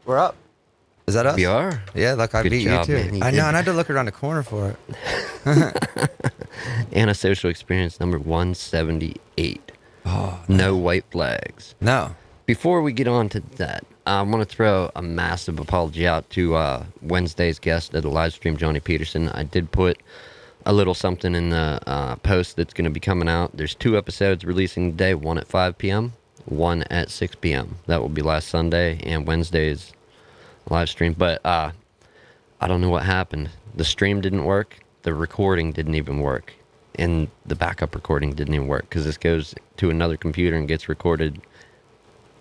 We're up. Is that us? We are. Yeah, look, I Good beat job, you too. man. You I did. know, and I had to look around the corner for it. Antisocial experience number 178. Oh, No white flags. no. Before we get on to that, I want to throw a massive apology out to Wednesday's guest at the live stream, Johnny Peterson. I did put a little something in the post that's going to be coming out. There's 2 episodes releasing today, one at 5 p.m., one at 6 p.m. That will be last Sunday and Wednesday's live stream. But I don't know what happened. The stream didn't work. The recording didn't even work. And the backup recording didn't even work because this goes to another computer and gets recorded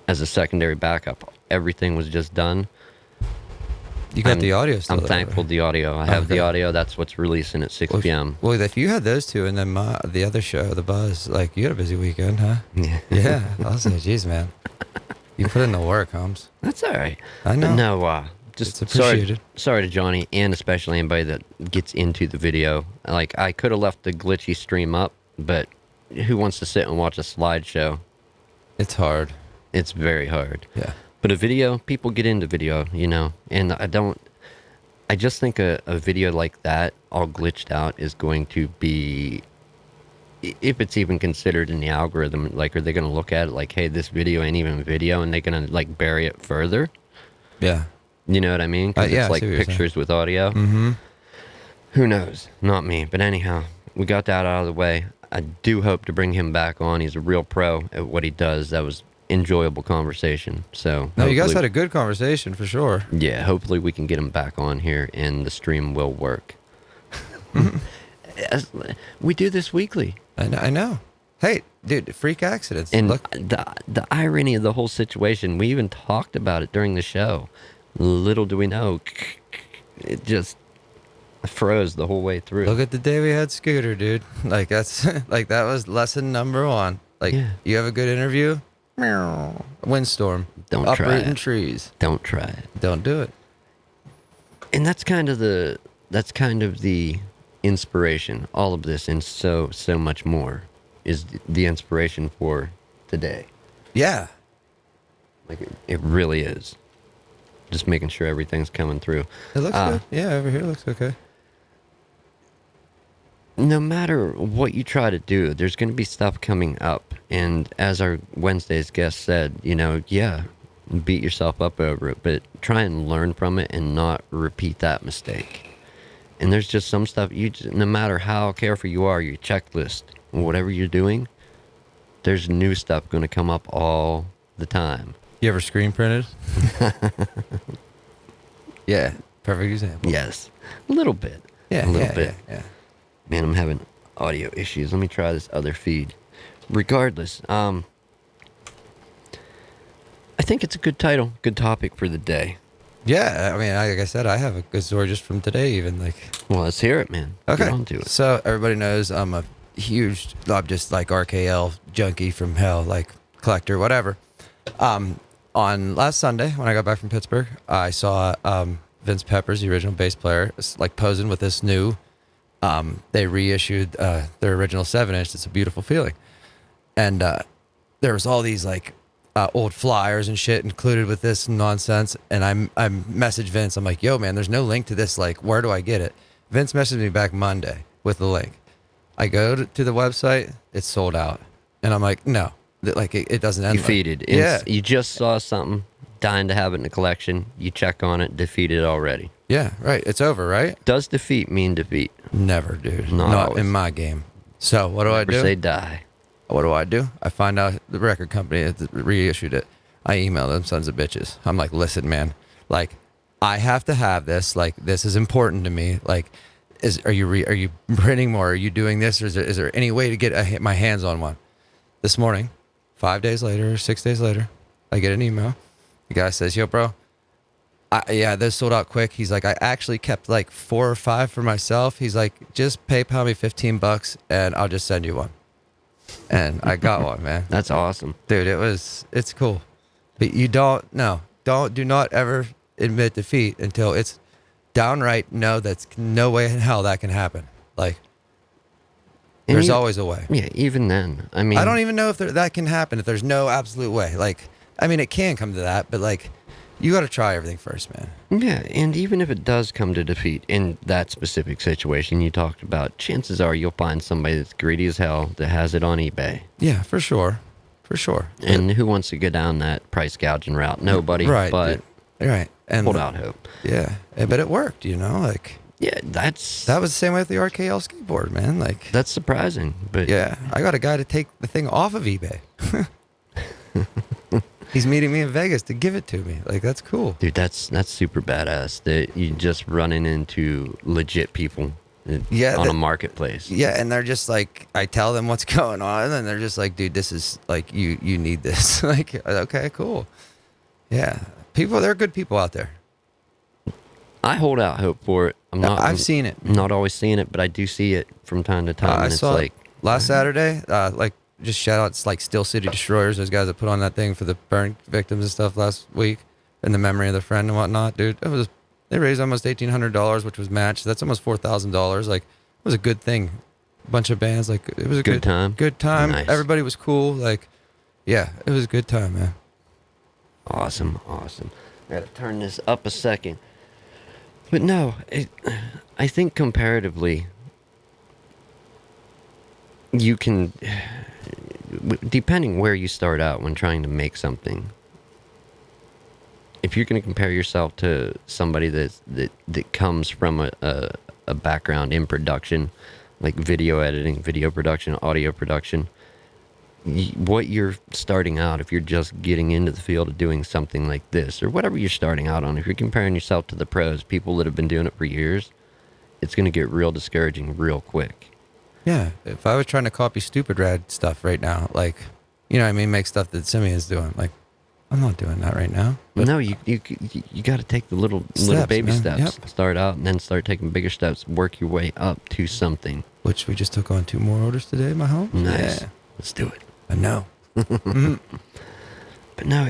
as a secondary backup. Everything was just done. You got the audio still. I'm thankful the audio. I have the audio. That's what's releasing at 6 p.m. Well, if you had those 2 and then the other show, The Buzz, like, you had a busy weekend, huh? Yeah. Yeah. I was like, geez, man. You put in the work, Holmes. That's all right. I know. But no, just It's appreciated. sorry to Johnny and especially anybody that gets into the video. Like, I could have left the glitchy stream up, but who wants to sit and watch a slideshow? It's hard. It's very hard. Yeah. But a video, people get into video, you know, and I just think a video like that, all glitched out, is going to be, if it's even considered in the algorithm, like, are they going to look at it like, hey, this video ain't even video, and they're going to, like, bury it further? Yeah. You know what I mean? Because Yeah, it's I like see what you're saying. pictures with audio. Mm-hmm. Who knows? Not me. But anyhow, we got that out of the way. I do hope to bring him back on. He's a real pro at what he does. That was enjoyable conversation. So No, you guys hopefully- had a good conversation for sure. yeah, hopefully we can get him back on here and the stream will work. We do this weekly. I know. Hey, dude, freak accidents. And Look, the irony of the whole situation, we even talked about it during the show. Little do we know, it just froze the whole way through. look at the day we had Scooter, dude. Like, that's like, that was lesson number 1. Like, Yeah. you have a good interview. Meow. Windstorm. Don't try Uprooting it. trees. Don't try it. Don't do it. And that's kind of the inspiration. All of this and so much more is the inspiration for today. Yeah. Like it really is. Just making sure everything's coming through. It looks good. Yeah, over here it looks okay. No matter what you try to do, there's going to be stuff coming up. And as our Wednesday's guest said, you know, yeah, beat yourself up over it, but try and learn from it and not repeat that mistake. And there's just some stuff no matter how careful you are, your checklist, whatever you're doing, there's new stuff going to come up all the time. You ever screen printed? Yeah. Perfect example. Yes, a little bit. Yeah. a little yeah, bit. Yeah. Man, I'm having audio issues. Let me try this other feed. Regardless, I think it's a good title, good topic for the day. Yeah. I mean, like I said, I have a good story just from today, even. Like, Well, let's hear it, man. okay. Get on to it. So everybody knows I'm a huge, I'm just like RKL junkie from hell, like collector, whatever. On last Sunday, when I got back from Pittsburgh, I saw Vince Peppers, the original bass player, like posing with this new. They reissued their original 7-inch. It's a beautiful feeling, and there was all these like old flyers and shit included with this nonsense. And I messaged Vince. I'm like, yo, man, there's no link to this. Like, where do I get it? Vince messaged me back Monday with the link. I go to the website. It's sold out, and I'm like, no, like it doesn't end. Defeated. Yeah. You just saw something, dying to have it in the collection. You check on it, defeated already. Yeah, right. It's over, right? Does defeat mean defeat? Never, dude. Not Not always. in my game. So what do I Never do? say die. What do? I find out the record company that reissued it. I email them sons of bitches. I'm like, listen, man, like, I have to have this. Like, this is important to me. Like, are you printing more? Are you doing this? Or is there any way to get my hands on one? This morning, 5 days later, 6 days later, I get an email. The guy says, yo, bro, yeah, those sold out quick. He's like, I actually kept like 4 or 5 for myself. He's like, just PayPal me $15 and I'll just send you one. And I got one, man. That's awesome. Dude, it's cool. But you do not ever admit defeat until it's downright no, that's no way in hell that can happen. Like, And there's you- always a way. Yeah, even then. I mean, I don't even know if that can happen, if there's no absolute way. Like, I mean, it can come to that, but like, you got to try everything first, man. Yeah, and even if it does come to defeat in that specific situation you talked about, chances are you'll find somebody that's greedy as hell that has it on eBay. Yeah, for sure. For sure. And who wants to go down that price gouging route? Nobody. Right. But right. And hold out hope. Yeah. But it worked, you know, like. Yeah, that was the same way with the RKL skateboard, man. Like, that's surprising, but yeah, I got a guy to take the thing off of eBay. He's meeting me in Vegas to give it to me. Like, that's cool, dude. That's super badass. That you just running into legit people. On a marketplace. Yeah, and they're just like, I tell them what's going on, and they're just like, dude, this is like, you need this. Like, okay, cool. Yeah, there are good people out there. I hold out hope for it. I've seen it. I'm not always seeing it, but I do see it from time to time. I and saw it's like last Saturday. Like, just shout out to like Steel City Destroyers, those guys that put on that thing for the burn victims and stuff last week, in the memory of their friend and whatnot. Dude, they raised almost $1,800, which was matched. That's almost $4,000. Like, it was a good thing. A bunch of bands. Like, it was a good time. Good time. Nice. Everybody was cool. Like, yeah, it was a good time, man. Awesome. I gotta turn this up a second. But no, I think comparatively, you can, depending where you start out when trying to make something, if you're going to compare yourself to somebody that comes from a background in production, like video editing, video production, audio production, what you're starting out, if you're just getting into the field of doing something like this, or whatever you're starting out on, if you're comparing yourself to the pros, people that have been doing it for years, it's going to get real discouraging real quick. Yeah, if I was trying to copy Stupid Rad stuff right now, like, you know what I mean, make stuff that Simeon's doing, like, I'm not doing that right now. But no, you got to take the little baby man. steps. Yep. Start out and then start taking bigger steps. Work your way up to something. Which we just took on 2 more orders today, my home. Nice. Yeah. Let's do it. I know. But no,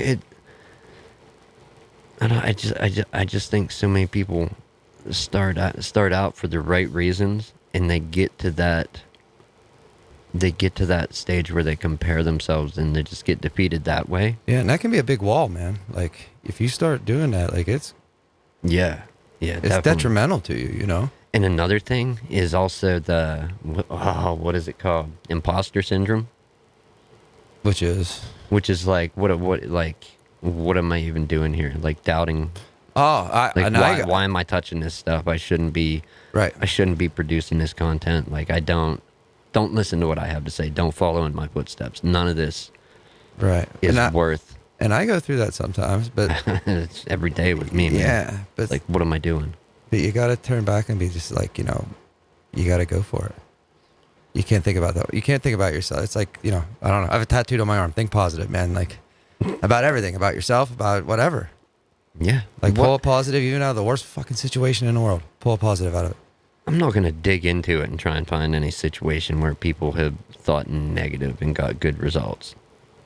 I just think so many people start out for the right reasons, and they get to that stage where they compare themselves and they just get defeated that way. Yeah, and that can be a big wall, man. Like, if you start doing that, like, it's definitely detrimental to you, you know. And another thing is also what is it called? Imposter syndrome. Which is like what am I even doing here? Like doubting. Oh, why am I touching this stuff? I shouldn't be. Right. I shouldn't be producing this content. Like, I don't listen to what I have to say. Don't follow in my footsteps. None of this. Right. Is worth. And I go through that sometimes, but it's every day with me, man. Yeah, but like, what am I doing? But you got to turn back and be just like, you know, you got to go for it. You can't think about that. You can't think about yourself. It's like, you know, I don't know. I have a tattooed on my arm. Think positive, man. Like, about everything, about yourself, about whatever. Yeah. Like, pull a positive even out of the worst fucking situation in the world. Pull a positive out of it. I'm not going to dig into it and try and find any situation where people have thought negative and got good results.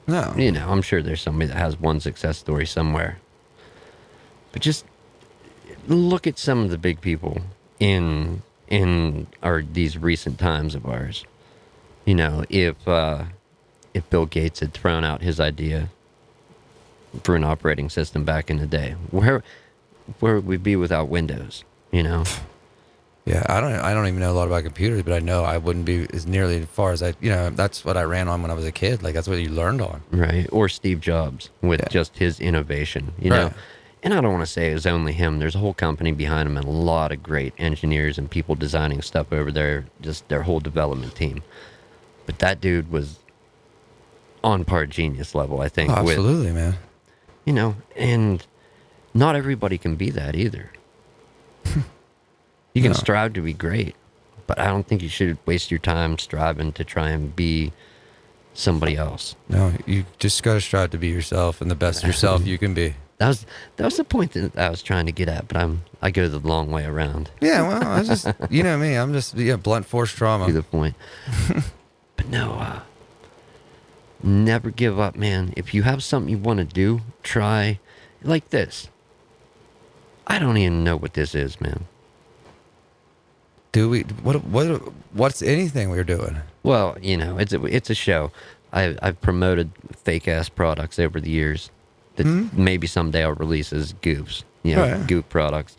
No. You know, I'm sure there's somebody that has one success story somewhere. But just look at some of the big people in these recent times of ours. You know, if Bill Gates had thrown out his idea for an operating system back in the day, where would we be without Windows? You know. Yeah, I don't even know a lot about computers, but I know I wouldn't be as nearly as far as that's what I ran on when I was a kid. Like, that's what you learned on. Right. Or Steve Jobs with just his innovation, you know. And I don't want to say it was only him. There's a whole company behind him and a lot of great engineers and people designing stuff over there, just their whole development team. But that dude was on par genius level, I think. Oh, absolutely, man. You know, and not everybody can be that either. You can strive to be great, but I don't think you should waste your time striving to try and be somebody else. No, you just got to strive to be yourself and the best yourself you can be. That was the point that I was trying to get at, but I go the long way around. Yeah, well, I just, you know me, I'm just blunt force trauma. To the point. But no, never give up, man. If you have something you want to do, try like this. I don't even know what this is, man. Do we? What's anything we're doing? Well, you know, it's a show. I've promoted fake ass products over the years. that maybe someday I'll release as goofs, Right. goof products.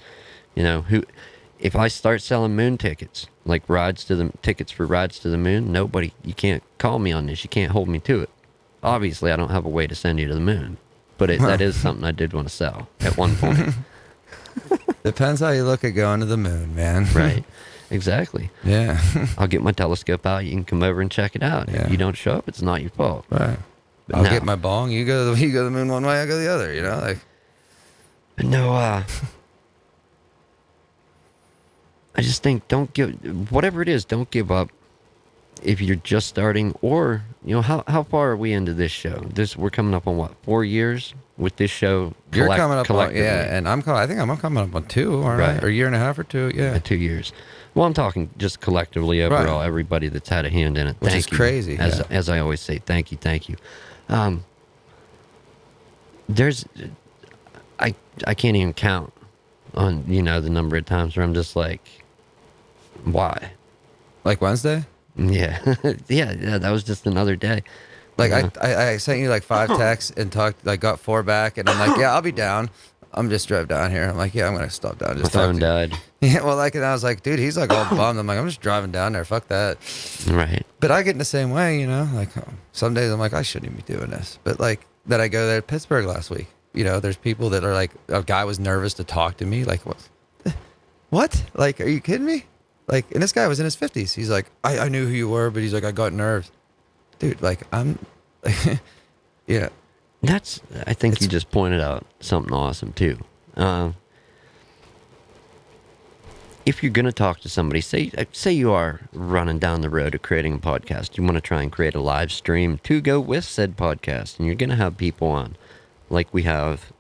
If I start selling moon tickets, like tickets for rides to the moon, you can't call me on this. You can't hold me to it. Obviously, I don't have a way to send you to the moon, but that is something I did want to sell at one point. Depends how you look at going to the moon, man. Right. Exactly. Yeah. I'll get my telescope out. You can come over and check it out. Yeah. If you don't show up, it's not your fault. Right. But I'll no. get my bong. You go to the moon one way, I go the other. Like. But no, I just think whatever it is, don't give up if you're just starting, or, how far are we into this show? We're coming up on what, 4 years with this show? You're coming up on, collectively? yeah, and I think I'm coming up on 2, aren't I? Right. Or a year and a half or 2, yeah. 2 years. Well, I'm talking just collectively overall, everybody that's had a hand in it. Which Thank is you. crazy, As I always say, thank you. I can't even count on, the number of times where I'm just like, why? Like Wednesday? Yeah. yeah, that was just another day. Like I sent you like 5 texts and got 4 back, and I'm like, yeah, I'll be down. I'm just drove down here. I'm like, yeah, I'm gonna stop down. My Just phone died. Yeah, well, and I was like, dude, he's like all bummed. I'm like, I'm just driving down there. Fuck that. Right. But I get in the same way, Like some days I'm like, I shouldn't even be doing this. But like that, I go there to Pittsburgh last week. There's people that are like, a guy was nervous to talk to me. Like, what? Like, are you kidding me? Like, and this guy was in his 50s. He's like, I knew who you were, but he's like, I got nerves. Dude, like, I'm, yeah. I think you just pointed out something awesome too. If you're going to talk to somebody, say you are running down the road of creating a podcast, you want to try and create a live stream to go with said podcast, and you're going to have people on, like we have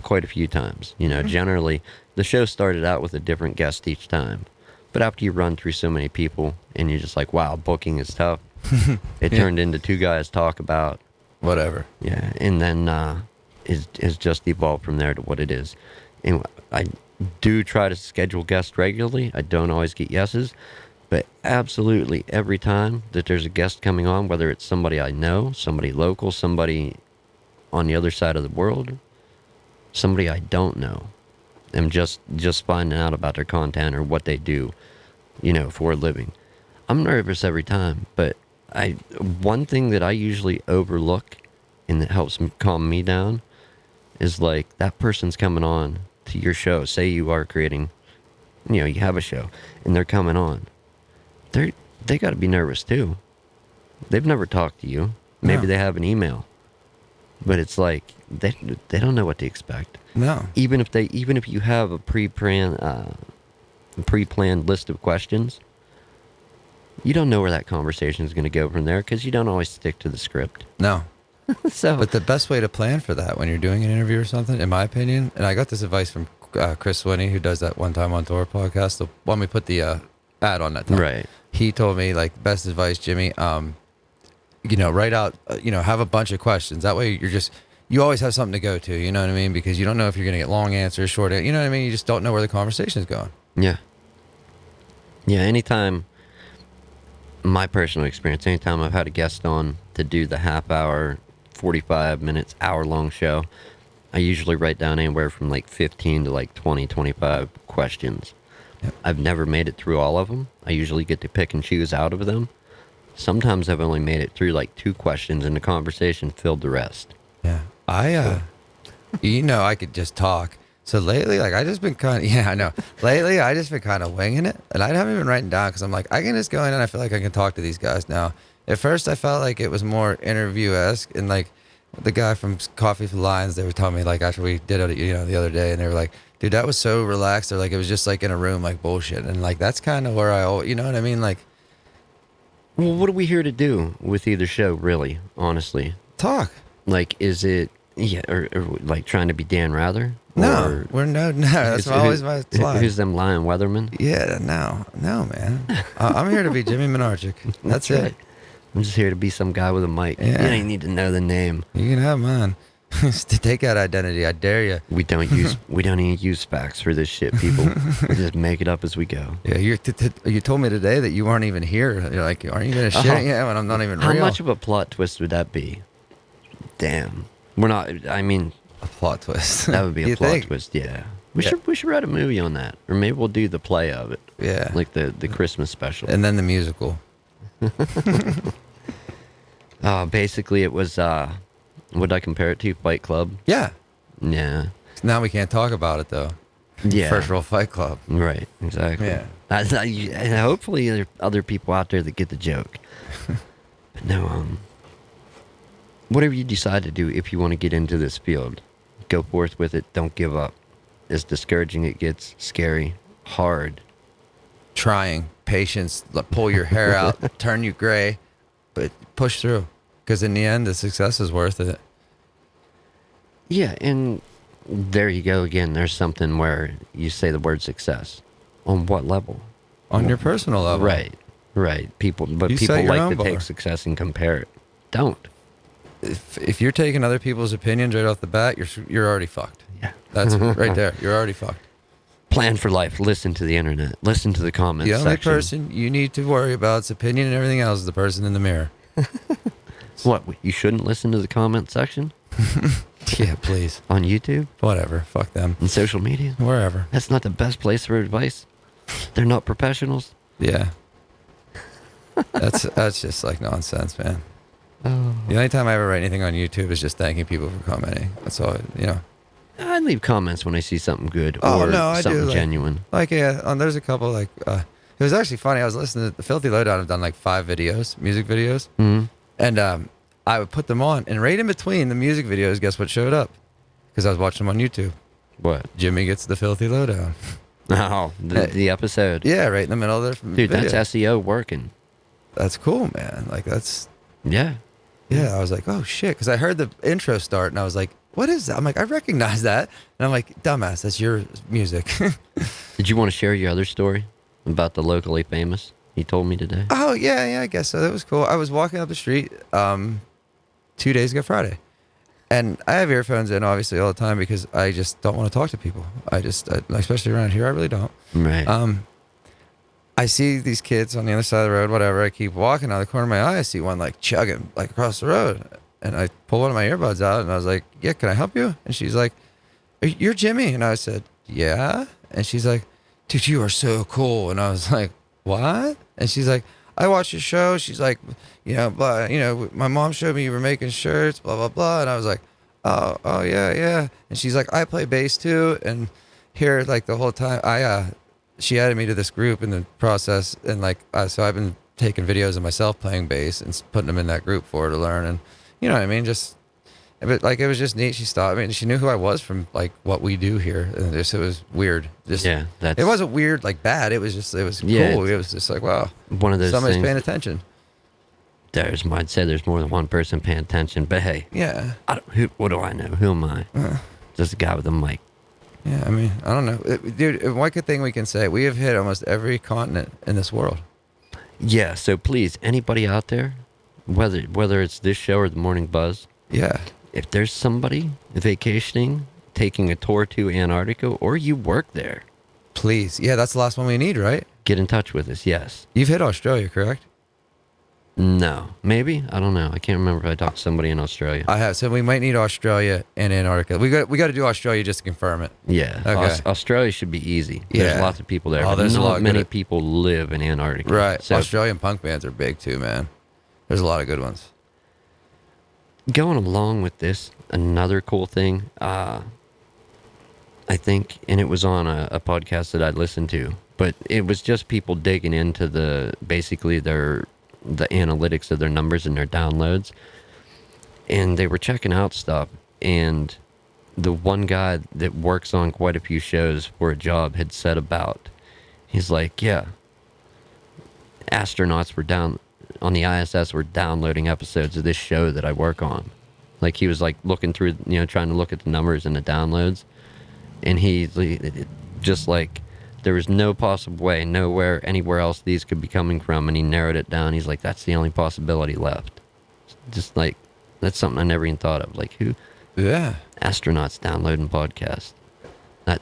quite a few times. Generally, the show started out with a different guest each time. But after you run through so many people and you're just like, wow, booking is tough, it turned into 2 guys talk about Whatever. Yeah, and then is just evolved from there to what it is. And I do try to schedule guests regularly. I don't always get yeses, but absolutely every time that there's a guest coming on, whether it's somebody I know, somebody local, somebody on the other side of the world, somebody I don't know, I'm just finding out about their content or what they do, for a living. I'm nervous every time, but one thing that I usually overlook and that helps calm me down is like, that person's coming on to your show. Say you are creating, you have a show and they're coming on. They got to be nervous too. They've never talked to you. Maybe No. they have an email, but it's like they don't know what to expect. No. Even if you have a pre-planned list of questions, you don't know where that conversation is going to go from there because you don't always stick to the script. No. So, But the best way to plan for that when you're doing an interview or something, in my opinion, and I got this advice from Chris Swinney, who does that One Time on Tour podcast, the one we put the ad on that time. right. He told me, like, best advice, Jimmy, write out, have a bunch of questions. That way you always have something to go to, you know what I mean? Because you don't know if you're going to get long answers, short answers, you know what I mean? You just don't know where the conversation is going. Yeah. Yeah, anytime, my personal experience, anytime I've had a guest on to do the half hour, 45 minutes, hour-long show, I usually write down anywhere from like 15 to like 20, 25 questions. Yep. I've never made it through all of them. I usually get to pick and choose out of them. Sometimes I've only made it through like 2 questions and the conversation filled the rest. Yeah. I could just talk. So lately, like, I just been I know. Lately, I just been kind of winging it. And I haven't even written down because I'm like, I can just go in and I feel like I can talk to these guys now. At first, I felt like it was more interview-esque. And, like, the guy from Coffee for Lions, they were telling me, like, after we did it, the other day, and they were like, dude, that was so relaxed. They're like, it was just, like, in a room, like, bullshit. And, like, that's kind of where you know what I mean? Like, Well, what are we here to do with either show, really, honestly? talk. Like, is it, or like trying to be Dan Rather? No, that's always my slide. Who's them lying weathermen? Yeah, no, man. I'm here to be Jimmy Minarchik. That's it. right. I'm just here to be some guy with a mic. Yeah. You don't need to know the name. You can have mine. To take out identity, I dare you. We don't even use facts for this shit, people. We just make it up as we go. Yeah, you told me today that you weren't even here. You're like, aren't you gonna shit? Yeah, when I'm not even How real. much of a plot twist would that be? Damn. We're not. I mean, A plot twist. That would be a You plot think? twist. Yeah. We Yeah. should write a movie on that, or maybe we'll do the play of it, Yeah. like the Christmas special. And then the musical. Basically, it was. What did I compare it to? Fight Club. Yeah. Yeah. Now we can't talk about it though. Yeah. First rule Fight Club. Right. Exactly. Yeah. And hopefully there are other people out there that get the joke. But no. Whatever you decide to do, if you want to get into this field, go forth with it. Don't give up. As discouraging it gets, scary, hard. Trying, patience, pull your hair out, turn you gray, but push through. Because in the end, the success is worth it. Yeah, and there you go again. There's something where you say the word success. On what level? On your personal level. Right. People You set people your like own to bar. take success and compare it. Don't. If you're taking other people's opinions right off the bat, you're already fucked. Yeah. That's right there. You're already fucked. Plan for life. Listen to the internet. Listen to the comments The only section. person you need to worry about its opinion and everything else is the person in the mirror. What? You shouldn't listen to the comment section Yeah, please. on YouTube Whatever. Fuck them. and social media. Wherever. That's not the best place for advice. They're not professionals. Yeah. That's just like nonsense, man. Oh. The only time I ever write anything on YouTube is just thanking people for commenting. That's all, you know. I leave comments when I see something good Oh, or no, I do, something like- genuine. Like, yeah, there's a couple, like, it was actually funny. I was listening to the Filthy Lowdown. I've done like 5 videos, music videos. Mhm. And I would put them on. And right in between the music videos, guess what showed up? Because I was watching them on YouTube. What? Jimmy Gets the Filthy Lowdown. Oh, the episode. Yeah, right in the middle of their Dude, video. that's SEO working. That's cool, man. Like, that's, Yeah. yeah, I was like, oh, shit. Because I heard the intro start, and I was like, what is that? I'm like, I recognize that. And I'm like, dumbass, that's your music. Did you want to share your other story about the locally famous? He told me today. Oh, yeah, I guess so. That was cool. I was walking up the street 2 days ago Friday. And I have earphones in, obviously, all the time because I just don't want to talk to people. Especially around here, I really don't. Right. I see these kids on the other side of the road, whatever. I keep walking out of the corner of my eye. I see one like chugging like across the road. And I pull one of my earbuds out and I was like, yeah, can I help you? And she's like, you're Jimmy. And I said, yeah. And she's like, dude, you are so cool. And I was like, what? And she's like, I watched your show. She's like, my mom showed me you were making shirts, blah, blah, blah. And I was like, oh, yeah. And she's like, I play bass too. And here, like the whole time, she added me to this group in the process. And like, so I've been taking videos of myself playing bass and putting them in that group for her to learn. And you know what I mean? But like, it was just neat. She stopped me and she knew who I was from like what we do here. And it was weird. Yeah, it wasn't weird, like bad. It was cool. Yeah, It was just like, wow, one of those somebody's things. paying attention. I'd say there's more than one person paying attention, but hey, Yeah. what do I know? Who am I? Just a guy with a mic. Yeah. I mean, I don't know. Dude, one good thing we can say, we have hit almost every continent in this world. Yeah, so please, anybody out there, whether it's this show or the Morning Buzz, Yeah. if there's somebody vacationing, taking a tour to Antarctica, or you work there, Please. Yeah. That's the last one we need, right? get in touch with us. Yes. You've hit Australia, correct? No. Maybe? I don't know. I can't remember if I talked to somebody in Australia. I have. So we might need Australia and Antarctica. We got to do Australia just to confirm it. Yeah. Okay. Australia should be easy. There's Yeah. lots of people there. Oh, but there's a not lot many good- people live in Antarctica. Right. So Australian punk bands are big too, man. There's a lot of good ones. going along with this, another cool thing, I think, and it was on a podcast that I listened to, but it was just people digging into the analytics of their numbers and their downloads, and they were checking out stuff, and the one guy that works on quite a few shows for a job had said he's like, yeah, astronauts were down on the ISS were downloading episodes of this show that I work on. Like he was like looking through, trying to look at the numbers and the downloads, and he just like there was no possible way, anywhere else these could be coming from, and he narrowed it down. He's like, that's the only possibility left. Just like that's something I never even thought of. Like who? Yeah. Astronauts downloading podcasts.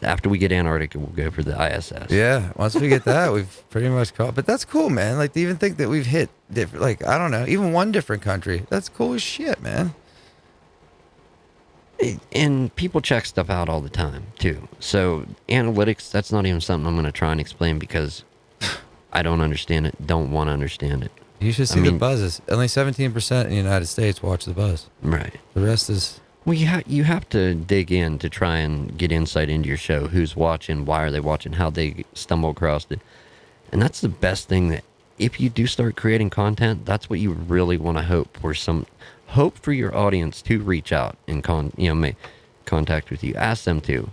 After we get Antarctica, we'll go for the ISS. Yeah. Once we get that, we've pretty much caught. But that's cool, man. Like to even think that we've hit different, like I don't know, even one different country. That's cool as shit, man. And people check stuff out all the time too. So analytics, that's not even something I'm going to try and explain because I don't understand it. Don't want to understand it. You should see the buzzes. Only 17% in the United States watch the buzz. Right. The rest is... Well, you have to dig in to try and get insight into your show. Who's watching? Why are they watching? How they stumble across it. And that's the best thing, that if you do start creating content, that's what you really want to hope for. Hope for your audience to reach out and make contact with you. Ask them to.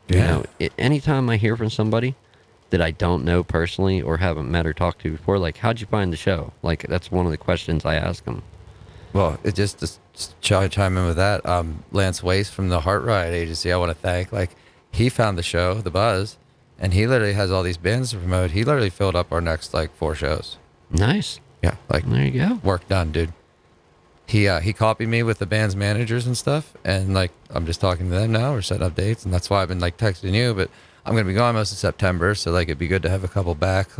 Yeah. Anytime I hear from somebody that I don't know personally or haven't met or talked to before, like, how'd you find the show? Like, that's one of the questions I ask them. Well, it just chime in with that. Lance Wace from the Heart Riot Agency, I want to thank. Like, he found the show, The Buzz, and he literally has all these bands to promote. He literally filled up our next, 4 shows. Nice. Yeah, there you go. Work done, dude. He copied me with the band's managers and stuff, and, I'm just talking to them now. We're setting up dates, and that's why I've been, texting you, but I'm going to be gone most of September, so, it'd be good to have a couple back,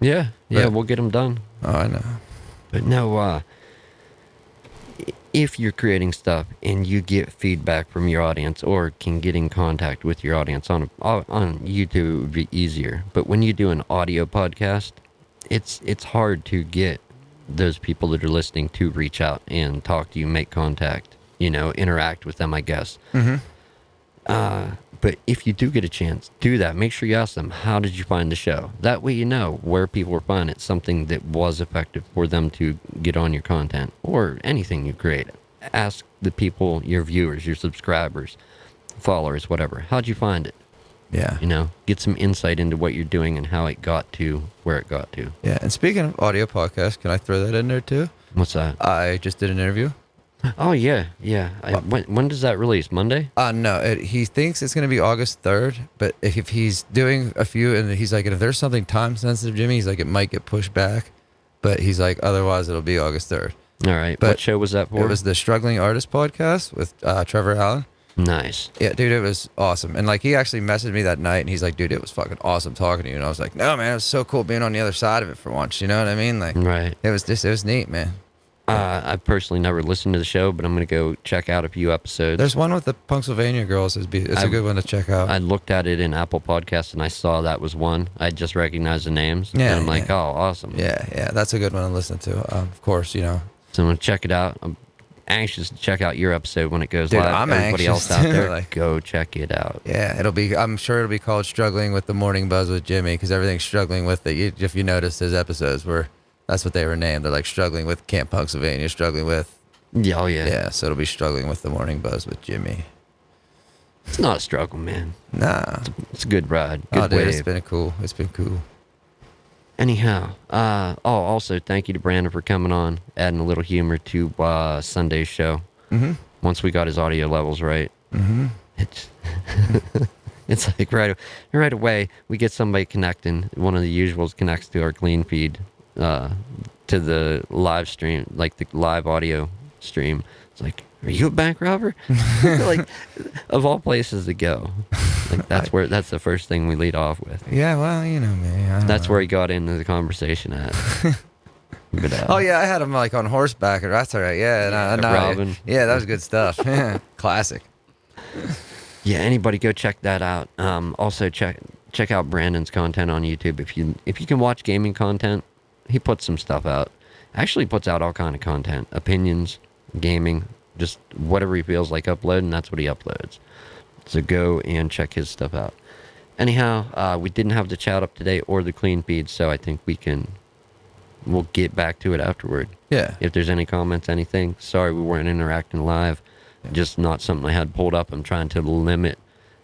Yeah, we'll get them done. Oh, I know. But no, if you're creating stuff and you get feedback from your audience or can get in contact with your audience on YouTube, it would be easier. But when you do an audio podcast, it's hard to get those people that are listening to reach out and talk to you, make contact, interact with them, I guess. Mm-hmm. But if you do get a chance, do that. Make sure you ask them, how did you find the show? That way you know where people were finding it, something that was effective for them to get on your content or anything you create. Ask the people, your viewers, your subscribers, followers, whatever. How'd you find it? Yeah. Get some insight into what you're doing and how it got to where it got to. Yeah, and speaking of audio podcasts, can I throw that in there too? What's that? I just did an interview. Oh, yeah. When does that release? Monday? No, he thinks it's going to be August 3rd, but if he's doing a few, and he's like, if there's something time sensitive, Jimmy, he's like, it might get pushed back, but he's like, otherwise it'll be August 3rd. All right. But what show was that for? It was the Struggling Artist podcast with Trevor Allen. Nice. Yeah, dude, it was awesome. And he actually messaged me that night, and he's like, dude, it was fucking awesome talking to you. And I was like, no, man, it was so cool being on the other side of it for once. You know what I mean? Right. It was neat, man. I've personally never listened to the show, but I'm going to go check out a few episodes. There's one with the Pennsylvania girls. It's a good one to check out. I looked at it in Apple Podcasts, and I saw that was one. I just recognized the names. Yeah, and I'm like, oh, awesome. Yeah, that's a good one to listen to. Of course, So I'm going to check it out. I'm anxious to check out your episode when it goes Dude, live. I'm Everybody anxious else out there, too, go check it out. Yeah, I'm sure it'll be called Struggling with the Morning Buzz with Jimmy, because everything's struggling with it. If you notice, his episodes were... That's what they were named. They're struggling with Camp Pennsylvania, struggling with... Yeah, oh yeah. Yeah, so it'll be Struggling with the Morning Buzz with Jimmy. It's not a struggle, man. Nah. It's a good ride. Good dude, wave. it's been cool. Anyhow, also thank you to Brandon for coming on, adding a little humor to Sunday's show. Mm-hmm. Once we got his audio levels right. Mm-hmm. It's like right away we get somebody connecting. One of the usuals connects to our clean feed, to the live stream, like the live audio stream. It's like, are you a bank robber? Of all places to go. That's the first thing we lead off with. Yeah, well, you know me. That's where he got into the conversation at. But, oh yeah, I had him on horseback. That's all right. Yeah, Robin. Yeah, that was good stuff. Yeah, classic. Yeah, anybody go check that out. Also check out Brandon's content on YouTube. If you can watch gaming content, he puts some stuff out. Actually puts out all kind of content, opinions, gaming, just whatever he feels like uploading. That's what he uploads. So go and check his stuff out. Anyhow, we didn't have the chat up today or the clean feed, so I think we'll get back to it afterward. Yeah. If there's any comments, anything. Sorry we weren't interacting live. Just not something I had pulled up. I'm trying to limit,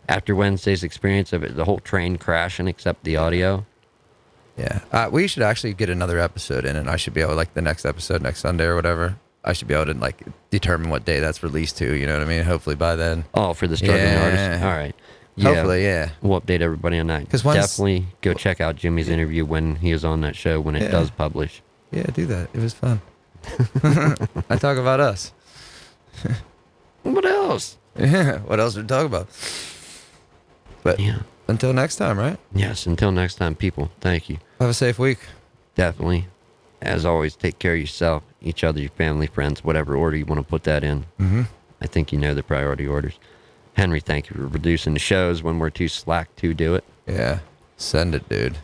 after Wednesday's experience of it, the whole train crashing except the audio. Yeah. We should actually get another episode in, and I should be able, the next episode, next Sunday or whatever, I should be able to, determine what day that's released to, you know what I mean? Hopefully by then. Oh, for the struggling artist? All right. Yeah, hopefully, yeah. We'll update everybody on that. Definitely go check out Jimmy's interview when he was on that show, when it does publish. Yeah, do that. It was fun. I talk about us. What else? Yeah, what else we talk about? But until next time, right? Yes, until next time, people. Thank you. Have a safe week. Definitely. As always, take care of yourself, each other, your family, friends, whatever order you want to put that in. Mm-hmm. I think you know the priority orders. Henry, thank you for producing the shows when we're too slack to do it. Yeah. Send it, dude.